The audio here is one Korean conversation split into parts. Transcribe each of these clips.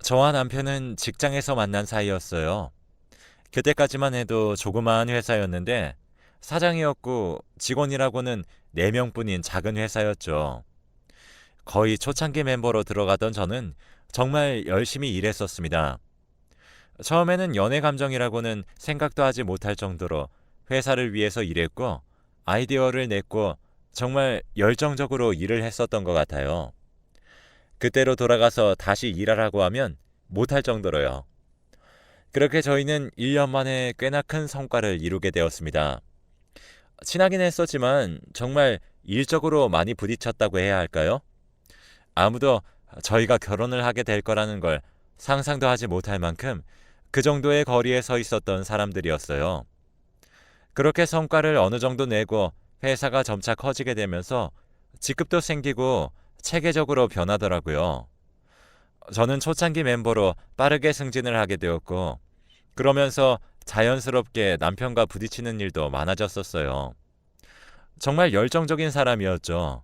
저와 남편은 직장에서 만난 사이였어요. 그때까지만 해도 조그마한 회사였는데 사장이었고 직원이라고는 4명뿐인 작은 회사였죠. 거의 초창기 멤버로 들어가던 저는 정말 열심히 일했었습니다. 처음에는 연애 감정이라고는 생각도 하지 못할 정도로 회사를 위해서 일했고 아이디어를 냈고 정말 열정적으로 일을 했었던 것 같아요. 그때로 돌아가서 다시 일하라고 하면 못할 정도로요. 그렇게 저희는 1년 만에 꽤나 큰 성과를 이루게 되었습니다. 친하긴 했었지만 정말 일적으로 많이 부딪혔다고 해야 할까요? 아무도 저희가 결혼을 하게 될 거라는 걸 상상도 하지 못할 만큼 그 정도의 거리에 서 있었던 사람들이었어요. 그렇게 성과를 어느 정도 내고 회사가 점차 커지게 되면서 직급도 생기고 체계적으로 변하더라고요. 저는 초창기 멤버로 빠르게 승진을 하게 되었고 그러면서 자연스럽게 남편과 부딪히는 일도 많아졌었어요. 정말 열정적인 사람이었죠.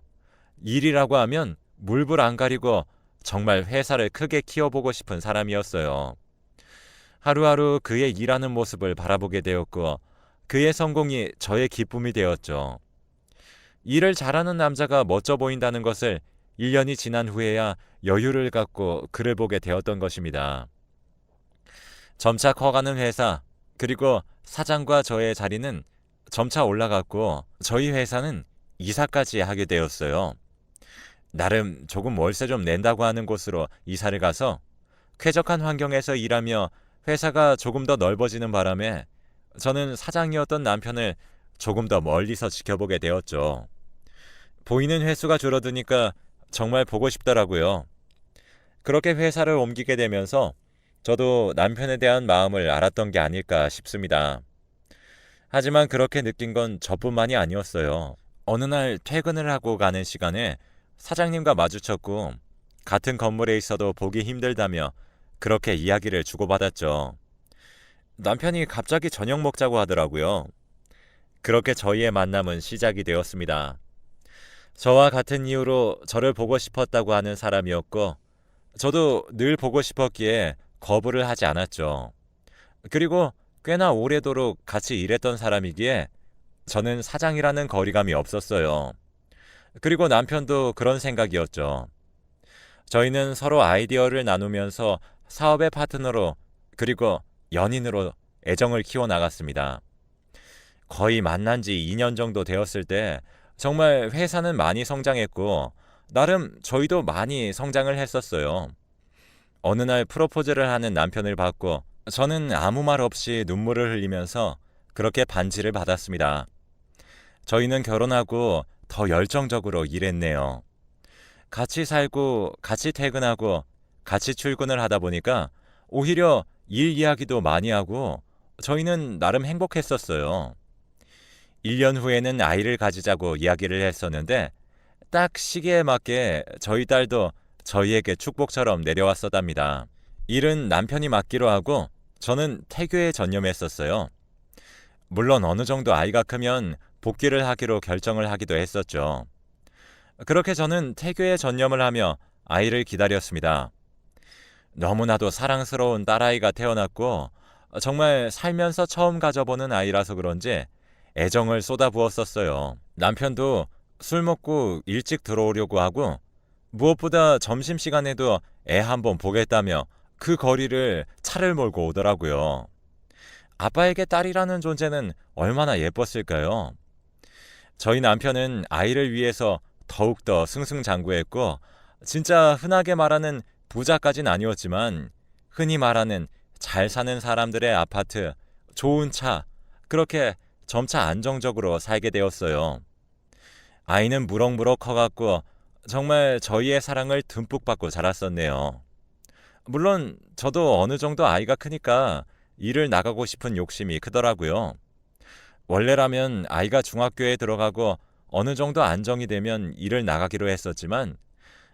일이라고 하면 물불 안 가리고 정말 회사를 크게 키워보고 싶은 사람이었어요. 하루하루 그의 일하는 모습을 바라보게 되었고 그의 성공이 저의 기쁨이 되었죠. 일을 잘하는 남자가 멋져 보인다는 것을 1년이 지난 후에야 여유를 갖고 그를 보게 되었던 것입니다. 점차 커가는 회사, 그리고 사장과 저의 자리는 점차 올라갔고 저희 회사는 이사까지 하게 되었어요. 나름 조금 월세 좀 낸다고 하는 곳으로 이사를 가서 쾌적한 환경에서 일하며 회사가 조금 더 넓어지는 바람에 저는 사장이었던 남편을 조금 더 멀리서 지켜보게 되었죠. 보이는 횟수가 줄어드니까 정말 보고 싶더라고요. 그렇게 회사를 옮기게 되면서 저도 남편에 대한 마음을 알았던 게 아닐까 싶습니다. 하지만 그렇게 느낀 건 저뿐만이 아니었어요. 어느 날 퇴근을 하고 가는 시간에 사장님과 마주쳤고 같은 건물에 있어도 보기 힘들다며 그렇게 이야기를 주고받았죠. 남편이 갑자기 저녁 먹자고 하더라고요. 그렇게 저희의 만남은 시작이 되었습니다. 저와 같은 이유로 저를 보고 싶었다고 하는 사람이었고 저도 늘 보고 싶었기에 거부를 하지 않았죠. 그리고 꽤나 오래도록 같이 일했던 사람이기에 저는 사장이라는 거리감이 없었어요. 그리고 남편도 그런 생각이었죠. 저희는 서로 아이디어를 나누면서 사업의 파트너로 그리고 연인으로 애정을 키워나갔습니다. 거의 만난 지 2년 정도 되었을 때 정말 회사는 많이 성장했고 나름 저희도 많이 성장을 했었어요. 어느 날 프로포즈를 하는 남편을 봤고 저는 아무 말 없이 눈물을 흘리면서 그렇게 반지를 받았습니다. 저희는 결혼하고 더 열정적으로 일했네요. 같이 살고 같이 퇴근하고 같이 출근을 하다 보니까 오히려 일 이야기도 많이 하고 저희는 나름 행복했었어요. 1년 후에는 아이를 가지자고 이야기를 했었는데 딱 시기에 맞게 저희 딸도 저희에게 축복처럼 내려왔었답니다. 일은 남편이 맡기로 하고 저는 태교에 전념했었어요. 물론 어느 정도 아이가 크면 복귀를 하기로 결정을 하기도 했었죠. 그렇게 저는 태교에 전념을 하며 아이를 기다렸습니다. 너무나도 사랑스러운 딸아이가 태어났고 정말 살면서 처음 가져보는 아이라서 그런지 애정을 쏟아부었었어요. 남편도 술 먹고 일찍 들어오려고 하고 무엇보다 점심시간에도 애 한번 보겠다며 그 거리를 차를 몰고 오더라고요. 아빠에게 딸이라는 존재는 얼마나 예뻤을까요? 저희 남편은 아이를 위해서 더욱더 승승장구했고 진짜 흔하게 말하는 부자까진 아니었지만 흔히 말하는 잘 사는 사람들의 아파트, 좋은 차, 그렇게 점차 안정적으로 살게 되었어요. 아이는 무럭무럭 커갔고 정말 저희의 사랑을 듬뿍 받고 자랐었네요. 물론 저도 어느 정도 아이가 크니까 일을 나가고 싶은 욕심이 크더라고요. 원래라면 아이가 중학교에 들어가고 어느 정도 안정이 되면 일을 나가기로 했었지만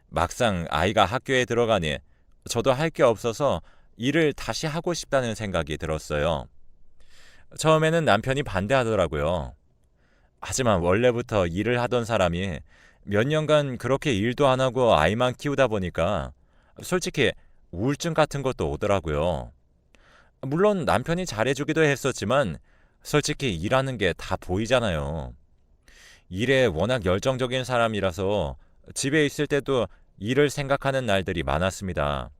막상 아이가 학교에 들어가니 저도 할 게 없어서 일을 다시 하고 싶다는 생각이 들었어요. 처음에는 남편이 반대하더라고요. 하지만 원래부터 일을 하던 사람이 몇 년간 그렇게 일도 안 하고 아이만 키우다 보니까 솔직히 우울증 같은 것도 오더라고요. 물론 남편이 잘해주기도 했었지만 솔직히 일하는 게 다 보이잖아요. 일에 워낙 열정적인 사람이라서 집에 있을 때도 일을 생각하는 날들이 많았습니다.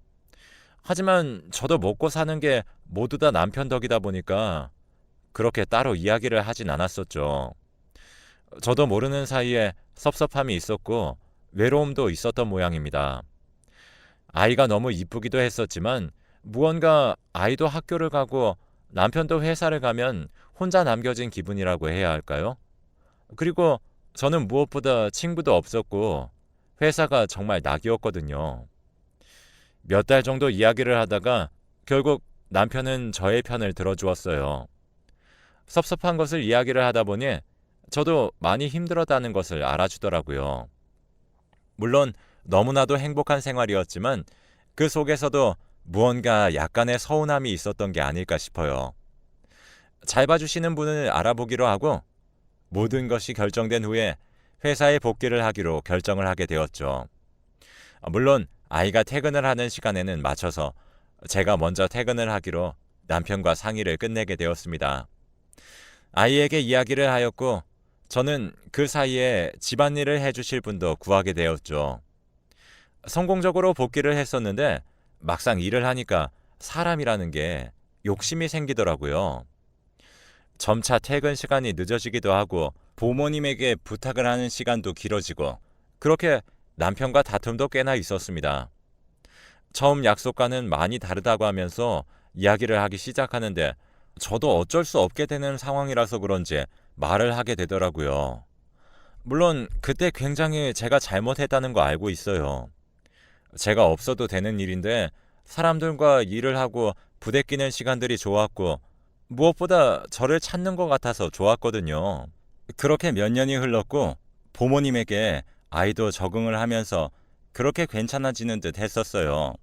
하지만 저도 먹고 사는 게 모두 다 남편 덕이다 보니까 그렇게 따로 이야기를 하진 않았었죠. 저도 모르는 사이에 섭섭함이 있었고 외로움도 있었던 모양입니다. 아이가 너무 이쁘기도 했었지만 무언가 아이도 학교를 가고 남편도 회사를 가면 혼자 남겨진 기분이라고 해야 할까요? 그리고 저는 무엇보다 친구도 없었고 회사가 정말 낙이었거든요. 몇 달 정도 이야기를 하다가 결국 남편은 저의 편을 들어주었어요. 섭섭한 것을 이야기를 하다 보니 저도 많이 힘들었다는 것을 알아주더라고요. 물론 너무나도 행복한 생활이었지만 그 속에서도 무언가 약간의 서운함이 있었던 게 아닐까 싶어요. 잘 봐주시는 분을 알아보기로 하고 모든 것이 결정된 후에 회사에 복귀를 하기로 결정을 하게 되었죠. 물론 아이가 퇴근을 하는 시간에는 맞춰서 제가 먼저 퇴근을 하기로 남편과 상의를 끝내게 되었습니다. 아이에게 이야기를 하였고 저는 그 사이에 집안일을 해주실 분도 구하게 되었죠. 성공적으로 복귀를 했었는데 막상 일을 하니까 사람이라는 게 욕심이 생기더라고요. 점차 퇴근 시간이 늦어지기도 하고 부모님에게 부탁을 하는 시간도 길어지고 그렇게 남편과 다툼도 꽤나 있었습니다. 처음 약속과는 많이 다르다고 하면서 이야기를 하기 시작하는데 저도 어쩔 수 없게 되는 상황이라서 그런지 말을 하게 되더라고요. 물론 그때 굉장히 제가 잘못했다는 거 알고 있어요. 제가 없어도 되는 일인데 사람들과 일을 하고 부대끼는 시간들이 좋았고 무엇보다 저를 찾는 것 같아서 좋았거든요. 그렇게 몇 년이 흘렀고 부모님에게 아이도 적응을 하면서 그렇게 괜찮아지는 듯 했었어요.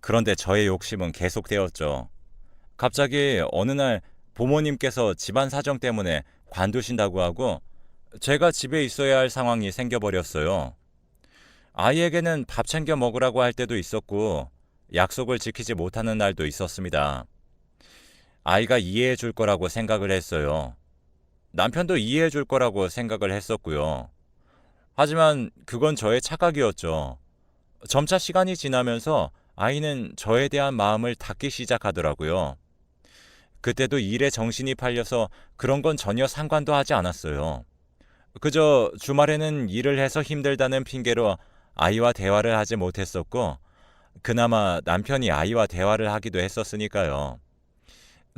그런데 저의 욕심은 계속되었죠. 갑자기 어느 날 부모님께서 집안 사정 때문에 관두신다고 하고 제가 집에 있어야 할 상황이 생겨버렸어요. 아이에게는 밥 챙겨 먹으라고 할 때도 있었고 약속을 지키지 못하는 날도 있었습니다. 아이가 이해해 줄 거라고 생각을 했어요. 남편도 이해해 줄 거라고 생각을 했었고요. 하지만 그건 저의 착각이었죠. 점차 시간이 지나면서 아이는 저에 대한 마음을 닫기 시작하더라고요. 그때도 일에 정신이 팔려서 그런 건 전혀 상관도 하지 않았어요. 그저 주말에는 일을 해서 힘들다는 핑계로 아이와 대화를 하지 못했었고, 그나마 남편이 아이와 대화를 하기도 했었으니까요.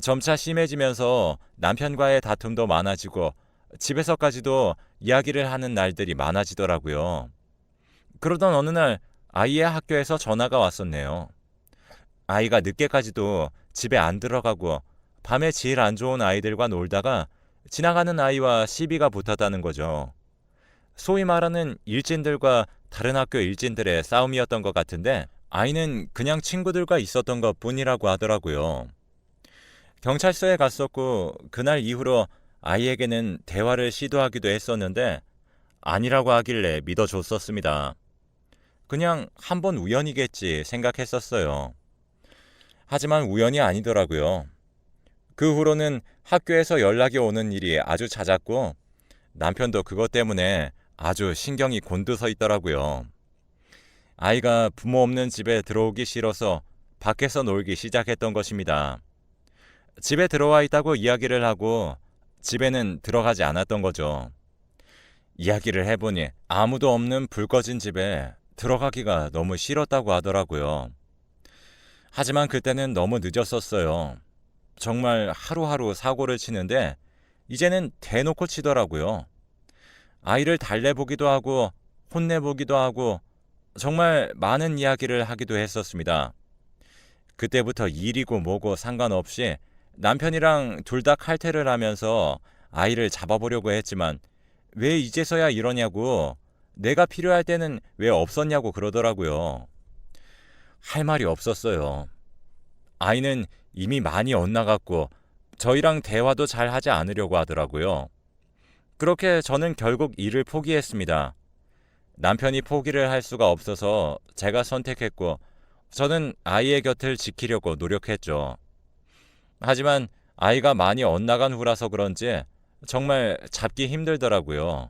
점차 심해지면서 남편과의 다툼도 많아지고 집에서까지도 이야기를 하는 날들이 많아지더라고요. 그러던 어느 날 아이의 학교에서 전화가 왔었네요. 아이가 늦게까지도 집에 안 들어가고 밤에 제일 안 좋은 아이들과 놀다가 지나가는 아이와 시비가 붙었다는 거죠. 소위 말하는 일진들과 다른 학교 일진들의 싸움이었던 것 같은데 아이는 그냥 친구들과 있었던 것 뿐이라고 하더라고요. 경찰서에 갔었고 그날 이후로 아이에게는 대화를 시도하기도 했었는데 아니라고 하길래 믿어줬었습니다. 그냥 한번 우연이겠지 생각했었어요. 하지만 우연이 아니더라고요. 그 후로는 학교에서 연락이 오는 일이 아주 잦았고 남편도 그것 때문에 아주 신경이 곤두서 있더라고요. 아이가 부모 없는 집에 들어오기 싫어서 밖에서 놀기 시작했던 것입니다. 집에 들어와 있다고 이야기를 하고 집에는 들어가지 않았던 거죠. 이야기를 해보니 아무도 없는 불 꺼진 집에 들어가기가 너무 싫었다고 하더라고요. 하지만 그때는 너무 늦었었어요. 정말 하루하루 사고를 치는데 이제는 대놓고 치더라고요. 아이를 달래보기도 하고 혼내보기도 하고 정말 많은 이야기를 하기도 했었습니다. 그때부터 일이고 뭐고 상관없이 남편이랑 둘 다 칼퇴를 하면서 아이를 잡아보려고 했지만 왜 이제서야 이러냐고 내가 필요할 때는 왜 없었냐고 그러더라고요. 할 말이 없었어요. 아이는 이미 많이 엇나갔고 저희랑 대화도 잘 하지 않으려고 하더라고요. 그렇게 저는 결국 일을 포기했습니다. 남편이 포기를 할 수가 없어서 제가 선택했고 저는 아이의 곁을 지키려고 노력했죠. 하지만 아이가 많이 엇나간 후라서 그런지 정말 잡기 힘들더라고요.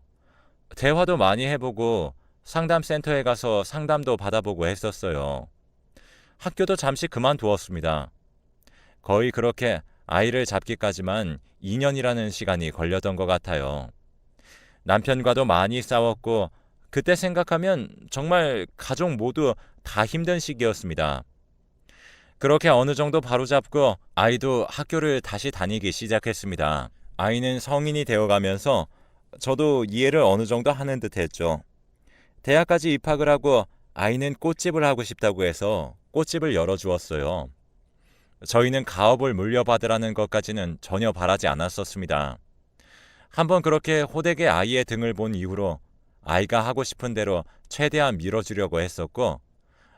대화도 많이 해보고 상담센터에 가서 상담도 받아보고 했었어요. 학교도 잠시 그만두었습니다. 거의 그렇게 아이를 잡기까지만 2년이라는 시간이 걸렸던 것 같아요. 남편과도 많이 싸웠고 그때 생각하면 정말 가족 모두 다 힘든 시기였습니다. 그렇게 어느 정도 바로잡고 아이도 학교를 다시 다니기 시작했습니다. 아이는 성인이 되어가면서 저도 이해를 어느 정도 하는 듯 했죠. 대학까지 입학을 하고 아이는 꽃집을 하고 싶다고 해서 꽃집을 열어주었어요. 저희는 가업을 물려받으라는 것까지는 전혀 바라지 않았었습니다. 한번 그렇게 호되게 아이의 등을 본 이후로 아이가 하고 싶은 대로 최대한 밀어주려고 했었고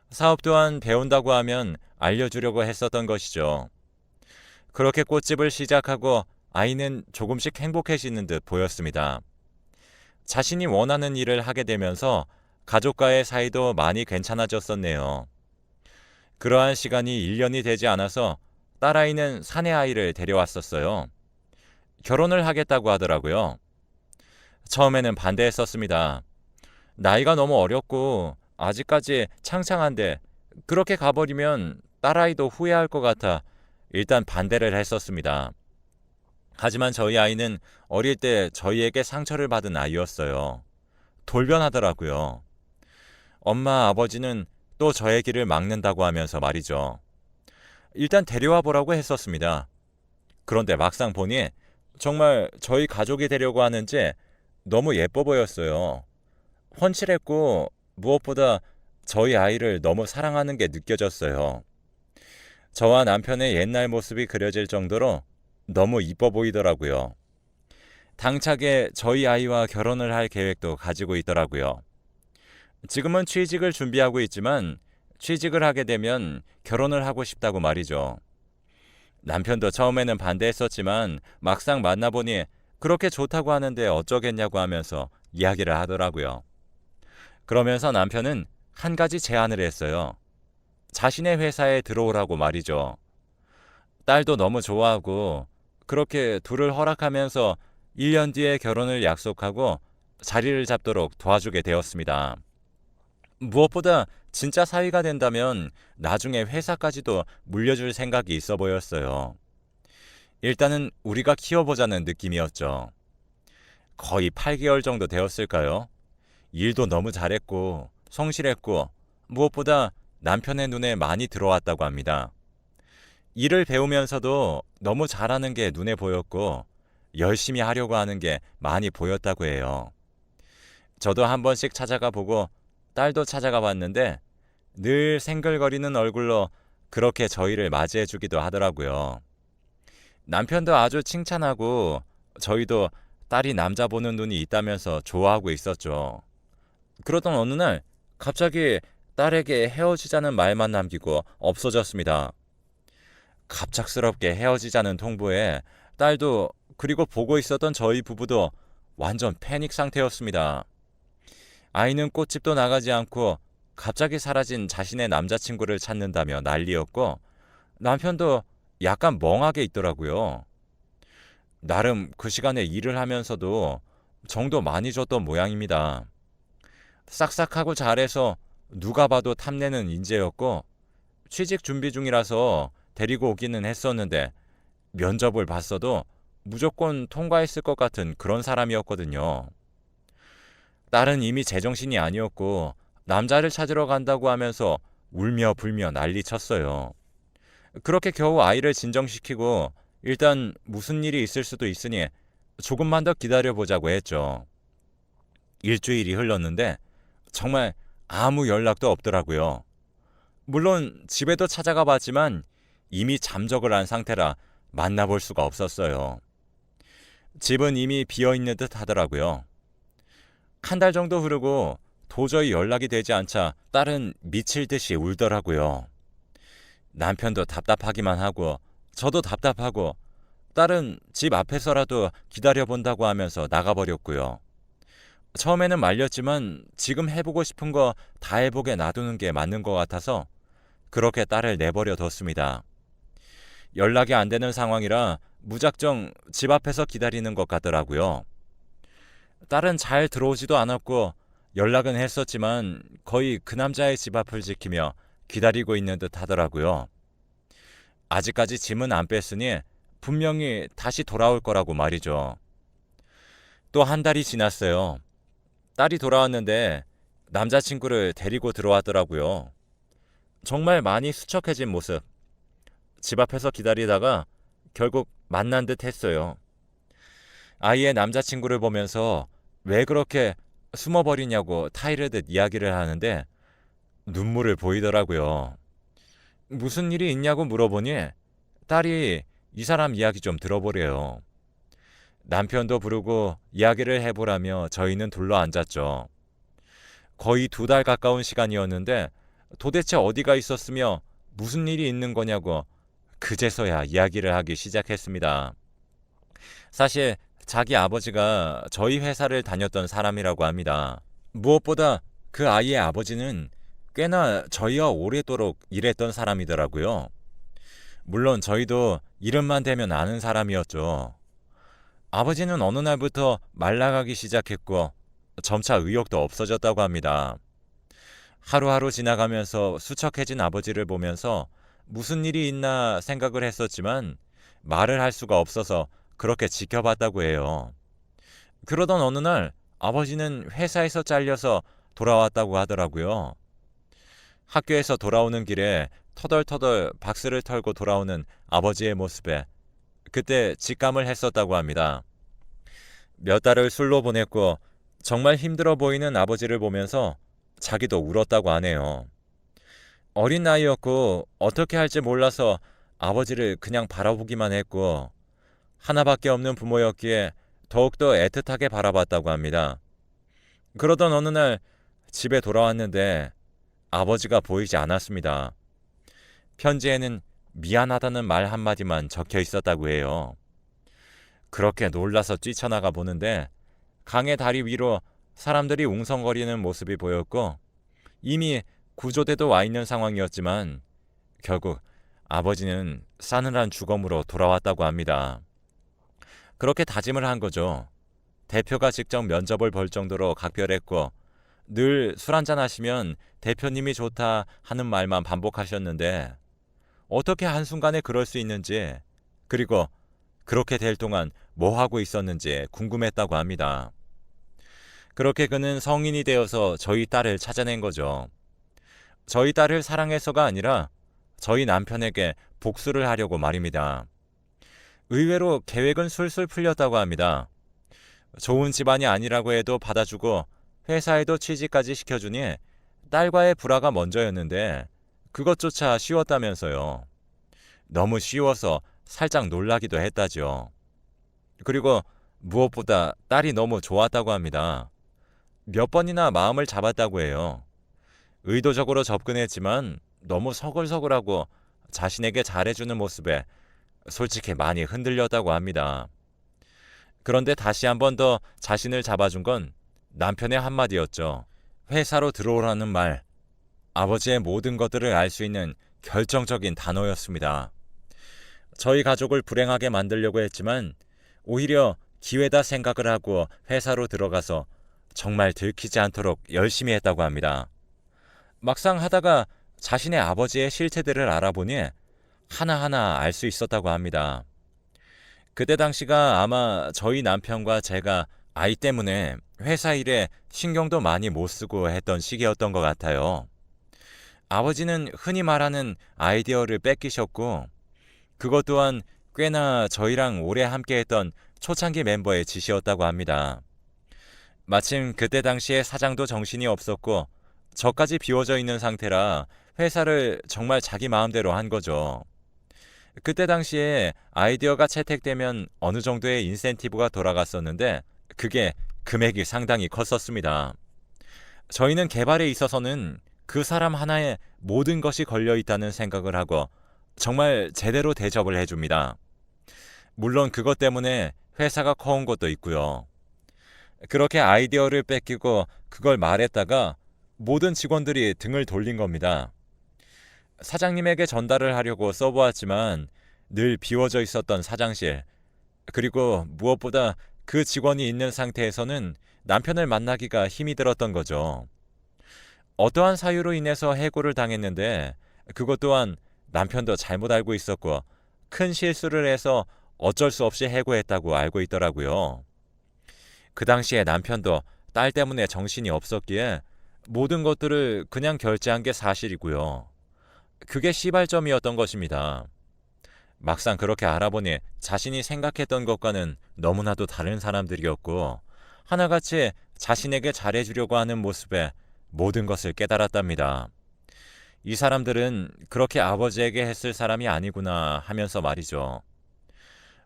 사업 또한 배운다고 하면 알려주려고 했었던 것이죠. 그렇게 꽃집을 시작하고 아이는 조금씩 행복해지는 듯 보였습니다. 자신이 원하는 일을 하게 되면서 가족과의 사이도 많이 괜찮아졌었네요. 그러한 시간이 1년이 되지 않아서 딸아이는 사내아이를 데려왔었어요. 결혼을 하겠다고 하더라고요. 처음에는 반대했었습니다. 나이가 너무 어렸고 아직까지 창창한데 그렇게 가버리면 딸아이도 후회할 것 같아 일단 반대를 했었습니다. 하지만 저희 아이는 어릴 때 저희에게 상처를 받은 아이였어요. 돌변하더라고요. 엄마, 아버지는 또 저의 길을 막는다고 하면서 말이죠. 일단 데려와 보라고 했었습니다. 그런데 막상 보니 정말 저희 가족이 되려고 하는지 너무 예뻐 보였어요. 훤칠했고 무엇보다 저희 아이를 너무 사랑하는 게 느껴졌어요. 저와 남편의 옛날 모습이 그려질 정도로 너무 이뻐 보이더라고요. 당차게 저희 아이와 결혼을 할 계획도 가지고 있더라고요. 지금은 취직을 준비하고 있지만 취직을 하게 되면 결혼을 하고 싶다고 말이죠. 남편도 처음에는 반대했었지만 막상 만나보니 그렇게 좋다고 하는데 어쩌겠냐고 하면서 이야기를 하더라고요. 그러면서 남편은 한 가지 제안을 했어요. 자신의 회사에 들어오라고 말이죠. 딸도 너무 좋아하고 그렇게 둘을 허락하면서 1년 뒤에 결혼을 약속하고 자리를 잡도록 도와주게 되었습니다. 무엇보다 진짜 사위가 된다면 나중에 회사까지도 물려줄 생각이 있어 보였어요. 일단은 우리가 키워보자는 느낌이었죠. 거의 8개월 정도 되었을까요? 일도 너무 잘했고 성실했고 무엇보다 남편의 눈에 많이 들어왔다고 합니다. 일을 배우면서도 너무 잘하는 게 눈에 보였고 열심히 하려고 하는 게 많이 보였다고 해요. 저도 한 번씩 찾아가 보고 딸도 찾아가 봤는데 늘 생글거리는 얼굴로 그렇게 저희를 맞이해 주기도 하더라고요. 남편도 아주 칭찬하고 저희도 딸이 남자 보는 눈이 있다면서 좋아하고 있었죠. 그러던 어느 날 갑자기 딸에게 헤어지자는 말만 남기고 없어졌습니다. 갑작스럽게 헤어지자는 통보에 딸도 그리고 보고 있었던 저희 부부도 완전 패닉 상태였습니다. 아이는 꽃집도 나가지 않고 갑자기 사라진 자신의 남자친구를 찾는다며 난리였고 남편도 약간 멍하게 있더라고요. 나름 그 시간에 일을 하면서도 정도 많이 줬던 모양입니다. 싹싹하고 잘해서 누가 봐도 탐내는 인재였고 취직 준비 중이라서 데리고 오기는 했었는데 면접을 봤어도 무조건 통과했을 것 같은 그런 사람이었거든요. 딸은 이미 제정신이 아니었고 남자를 찾으러 간다고 하면서 울며 불며 난리 쳤어요. 그렇게 겨우 아이를 진정시키고 일단 무슨 일이 있을 수도 있으니 조금만 더 기다려보자고 했죠. 일주일이 흘렀는데 정말 아무 연락도 없더라고요. 물론 집에도 찾아가 봤지만 이미 잠적을 한 상태라 만나볼 수가 없었어요. 집은 이미 비어있는 듯 하더라고요. 한 달 정도 흐르고 도저히 연락이 되지 않자 딸은 미칠 듯이 울더라고요. 남편도 답답하기만 하고 저도 답답하고 딸은 집 앞에서라도 기다려본다고 하면서 나가버렸고요. 처음에는 말렸지만 지금 해보고 싶은 거 다 해보게 놔두는 게 맞는 것 같아서 그렇게 딸을 내버려 뒀습니다. 연락이 안 되는 상황이라 무작정 집 앞에서 기다리는 것 같더라고요. 딸은 잘 들어오지도 않았고 연락은 했었지만 거의 그 남자의 집 앞을 지키며 기다리고 있는 듯 하더라고요. 아직까지 짐은 안 뺐으니 분명히 다시 돌아올 거라고 말이죠. 또 한 달이 지났어요. 딸이 돌아왔는데 남자친구를 데리고 들어왔더라고요. 정말 많이 수척해진 모습. 집 앞에서 기다리다가 결국 만난 듯 했어요. 아이의 남자친구를 보면서 왜 그렇게 숨어버리냐고 타이르듯 이야기를 하는데 눈물을 보이더라고요. 무슨 일이 있냐고 물어보니 딸이 이 사람 이야기 좀 들어보래요. 남편도 부르고 이야기를 해보라며 저희는 둘러앉았죠. 거의 2달 가까운 시간이었는데 도대체 어디가 있었으며 무슨 일이 있는 거냐고 그제서야 이야기를 하기 시작했습니다. 사실 자기 아버지가 저희 회사를 다녔던 사람이라고 합니다. 무엇보다 그 아이의 아버지는 꽤나 저희와 오래도록 일했던 사람이더라고요. 물론 저희도 이름만 대면 아는 사람이었죠. 아버지는 어느 날부터 말라가기 시작했고 점차 의욕도 없어졌다고 합니다. 하루하루 지나가면서 수척해진 아버지를 보면서 무슨 일이 있나 생각을 했었지만 말을 할 수가 없어서 그렇게 지켜봤다고 해요. 그러던 어느 날 아버지는 회사에서 잘려서 돌아왔다고 하더라고요. 학교에서 돌아오는 길에 터덜터덜 박스를 털고 돌아오는 아버지의 모습에 그때 직감을 했었다고 합니다. 몇 달을 술로 보냈고 정말 힘들어 보이는 아버지를 보면서 자기도 울었다고 하네요. 어린 나이였고 어떻게 할지 몰라서 아버지를 그냥 바라보기만 했고 하나밖에 없는 부모였기에 더욱더 애틋하게 바라봤다고 합니다. 그러던 어느 날 집에 돌아왔는데 아버지가 보이지 않았습니다. 편지에는 미안하다는 말 한마디만 적혀 있었다고 해요. 그렇게 놀라서 뛰쳐나가 보는데 강의 다리 위로 사람들이 웅성거리는 모습이 보였고 이미 구조대도 와 있는 상황이었지만 결국 아버지는 싸늘한 죽음으로 돌아왔다고 합니다. 그렇게 다짐을 한 거죠. 대표가 직접 면접을 볼 정도로 각별했고 늘 술 한잔 하시면 대표님이 좋다 하는 말만 반복하셨는데 어떻게 한순간에 그럴 수 있는지 그리고 그렇게 될 동안 뭐 하고 있었는지 궁금했다고 합니다. 그렇게 그는 성인이 되어서 저희 딸을 찾아낸 거죠. 저희 딸을 사랑해서가 아니라 저희 남편에게 복수를 하려고 말입니다. 의외로 계획은 술술 풀렸다고 합니다. 좋은 집안이 아니라고 해도 받아주고 회사에도 취직까지 시켜주니 딸과의 불화가 먼저였는데 그것조차 쉬웠다면서요. 너무 쉬워서 살짝 놀라기도 했다죠. 그리고 무엇보다 딸이 너무 좋았다고 합니다. 몇 번이나 마음을 잡았다고 해요. 의도적으로 접근했지만 너무 서글서글하고 자신에게 잘해주는 모습에 솔직히 많이 흔들렸다고 합니다. 그런데 다시 한 번 더 자신을 잡아준 건 남편의 한마디였죠. 회사로 들어오라는 말, 아버지의 모든 것들을 알 수 있는 결정적인 단어였습니다. 저희 가족을 불행하게 만들려고 했지만 오히려 기회다 생각을 하고 회사로 들어가서 정말 들키지 않도록 열심히 했다고 합니다. 막상 하다가 자신의 아버지의 실체들을 알아보니 하나하나 알 수 있었다고 합니다. 그때 당시가 아마 저희 남편과 제가 아이 때문에 회사 일에 신경도 많이 못 쓰고 했던 시기였던 것 같아요. 아버지는 흔히 말하는 아이디어를 뺏기셨고 그것 또한 꽤나 저희랑 오래 함께했던 초창기 멤버의 짓이었다고 합니다. 마침 그때 당시에 사장도 정신이 없었고 저까지 비워져 있는 상태라 회사를 정말 자기 마음대로 한 거죠. 그때 당시에 아이디어가 채택되면 어느 정도의 인센티브가 돌아갔었는데 그게 금액이 상당히 컸었습니다. 저희는 개발에 있어서는 그 사람 하나에 모든 것이 걸려 있다는 생각을 하고 정말 제대로 대접을 해줍니다. 물론 그것 때문에 회사가 커온 것도 있고요. 그렇게 아이디어를 뺏기고 그걸 말했다가 모든 직원들이 등을 돌린 겁니다. 사장님에게 전달을 하려고 써보았지만 늘 비워져 있었던 사장실, 그리고 무엇보다 그 직원이 있는 상태에서는 남편을 만나기가 힘이 들었던 거죠. 어떠한 사유로 인해서 해고를 당했는데 그것 또한 남편도 잘못 알고 있었고 큰 실수를 해서 어쩔 수 없이 해고했다고 알고 있더라고요. 그 당시에 남편도 딸 때문에 정신이 없었기에 모든 것들을 그냥 결제한 게 사실이고요. 그게 시발점이었던 것입니다. 막상 그렇게 알아보니 자신이 생각했던 것과는 너무나도 다른 사람들이었고 하나같이 자신에게 잘해주려고 하는 모습에 모든 것을 깨달았답니다. 이 사람들은 그렇게 아버지에게 했을 사람이 아니구나 하면서 말이죠.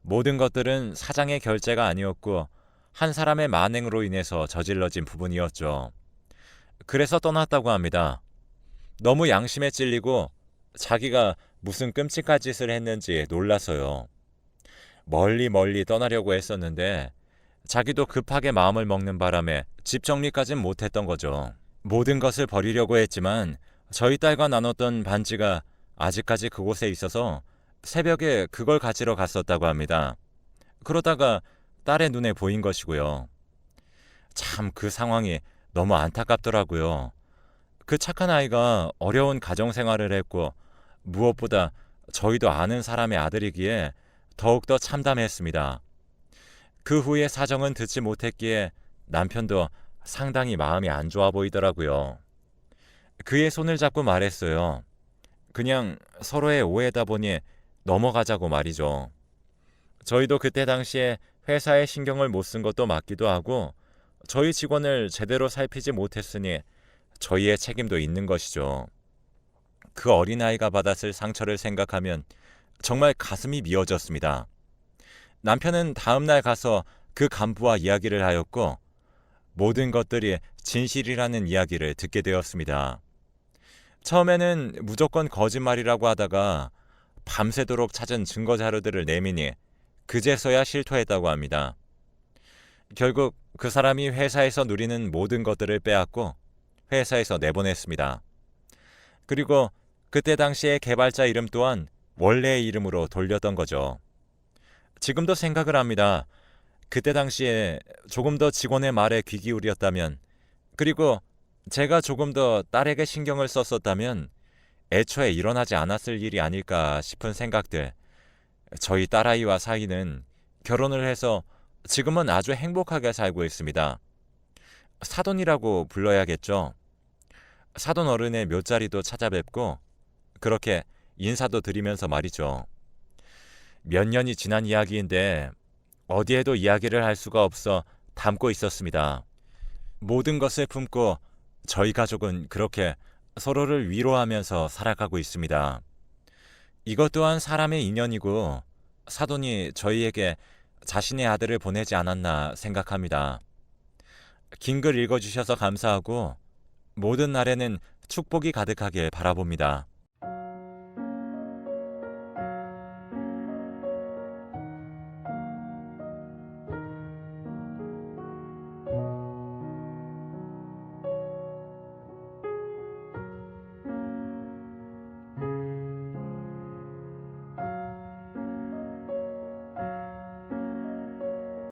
모든 것들은 사장의 결제가 아니었고 한 사람의 만행으로 인해서 저질러진 부분이었죠. 그래서 떠났다고 합니다. 너무 양심에 찔리고 자기가 무슨 끔찍한 짓을 했는지 놀라서요. 멀리 멀리 떠나려고 했었는데 자기도 급하게 마음을 먹는 바람에 집 정리까진 못했던 거죠. 모든 것을 버리려고 했지만 저희 딸과 나눴던 반지가 아직까지 그곳에 있어서 새벽에 그걸 가지러 갔었다고 합니다. 그러다가 딸의 눈에 보인 것이고요. 참 그 상황이 너무 안타깝더라고요. 그 착한 아이가 어려운 가정생활을 했고 무엇보다 저희도 아는 사람의 아들이기에 더욱더 참담했습니다. 그 후에 사정은 듣지 못했기에 남편도 상당히 마음이 안 좋아 보이더라고요. 그의 손을 잡고 말했어요. 그냥 서로의 오해다 보니 넘어가자고 말이죠. 저희도 그때 당시에 회사에 신경을 못 쓴 것도 맞기도 하고 저희 직원을 제대로 살피지 못했으니 저희의 책임도 있는 것이죠. 그 어린아이가 받았을 상처를 생각하면 정말 가슴이 미어졌습니다. 남편은 다음날 가서 그 간부와 이야기를 하였고 모든 것들이 진실이라는 이야기를 듣게 되었습니다. 처음에는 무조건 거짓말이라고 하다가 밤새도록 찾은 증거 자료들을 내미니 그제서야 실토했다고 합니다. 결국 그 사람이 회사에서 누리는 모든 것들을 빼앗고 회사에서 내보냈습니다. 그리고 그때 당시의 개발자 이름 또한 원래의 이름으로 돌렸던 거죠. 지금도 생각을 합니다. 그때 당시에 조금 더 직원의 말에 귀 기울였다면, 그리고 제가 조금 더 딸에게 신경을 썼었다면 애초에 일어나지 않았을 일이 아닐까 싶은 생각들. 저희 딸아이와 사이는 결혼을 해서 지금은 아주 행복하게 살고 있습니다. 사돈이라고 불러야겠죠. 사돈 어른의 묘자리도 찾아뵙고 그렇게 인사도 드리면서 말이죠. 몇 년이 지난 이야기인데 어디에도 이야기를 할 수가 없어 담고 있었습니다. 모든 것을 품고 저희 가족은 그렇게 서로를 위로하면서 살아가고 있습니다. 이것 또한 사람의 인연이고 사돈이 저희에게 자신의 아들을 보내지 않았나 생각합니다. 긴 글 읽어주셔서 감사하고 모든 날에는 축복이 가득하길 바라봅니다.